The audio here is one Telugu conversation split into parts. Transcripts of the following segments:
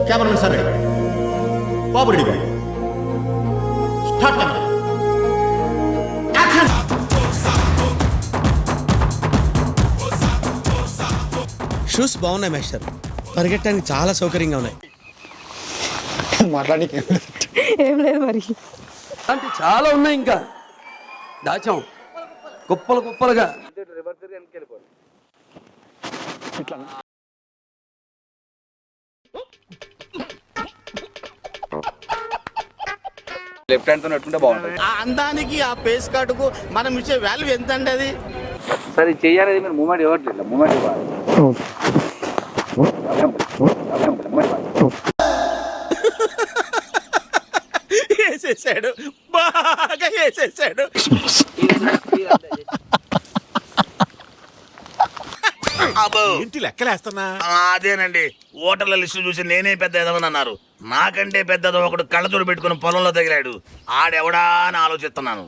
कैमरामैन सर रेडी बाबू रेडी भाई स्टार्ट कैमरा एक्शन షూస్ బాగున్నాయి మాస్టర్ పరిగెట్టడానికి చాలా సౌకర్యంగా ఉన్నాయి మాట్లాడి ఏం లేదు మరి అంటే చాలా ఉన్నాయి ఇంకా దాచాం కుప్పలు కుప్పలుగా లెఫ్ట్ హ్యాండ్ తో నట్టుకుంటే బాగుంటుంది. ఆ అందానికి ఆ పేస్ కార్డుకు మనం ఇచ్చే వాల్యూ ఎంత అండి అది సరే చెయ్యాలి మీరు మూమెంట్ ఇవ్వట్లేదు మూమెంట్ ఇవ్వాలి. వేసేసాడు బాగా వేసేసాడు ఇంటి లెక్కలేస్తున్నా అదేనండి ఓటర్ల లిస్టు చూసి నేనే పెద్ద ఎదవనన్నారు. నాకంటే పెద్ద ఒకడు కళ్ళజోడు పెట్టుకుని పొలంలో తగిలాడు. ఆడెవడా అని ఆలోచిస్తున్నాను.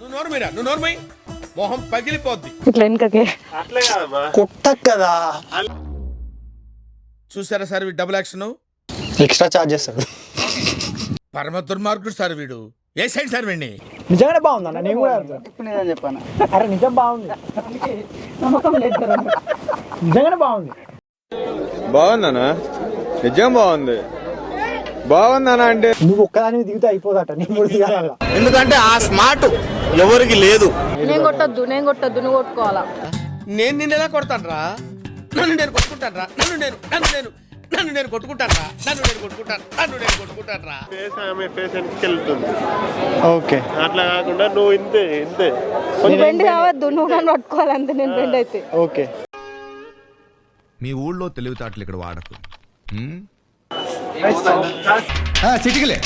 నువ్వు నోర్మై మొహం పగిలిపోద్ది ఇట్లా వెనుకకే కుట్ట కదా చూసారా సార్ వీడు డబుల్ యాక్షన్ ఎక్స్ట్రా చార్జ్ చేస్తాడు. పరమ దుర్మార్గుడు సార్ వీడు ఏ సైడ్ సార్ వీడిని నిజంగానే బాగుందన్న నేను కూడా చెప్పాను అరే నిజం బాగుంది నిజంగానే బాగుంది బాగుందనా నిజం బాగుంది బాగుందనా అంటే నువ్వు ఒక్కదాని దిగితే అయిపోదట నేను కూడా దిగాల. ఎందుకంటే ఆ స్మార్ట్ ఎవరికి లేదు నేను కొట్టొద్దు నువ్వు కొట్టుకోవాలా నేను నిన్ను ఎలా కొడతాను రా నన్ను నేను కొట్టుకుంటాను రా నన్ను నేను కొట్టుకుంటాను రా ఫేస్ ఆమె ఫేస్ వెనక్కి వెళ్తుంది. ఓకే అట్లా కాకుండా నువ్వు ఇంతే నీ బెండ్ కావద్దు నువ్వు నన్ను పట్టుకోవాలి అంతే నేను బెండ్ అయితే ఓకే మీ ఊళ్ళో తెలివితేటలు ఇక్కడ వాడకు చిటికలే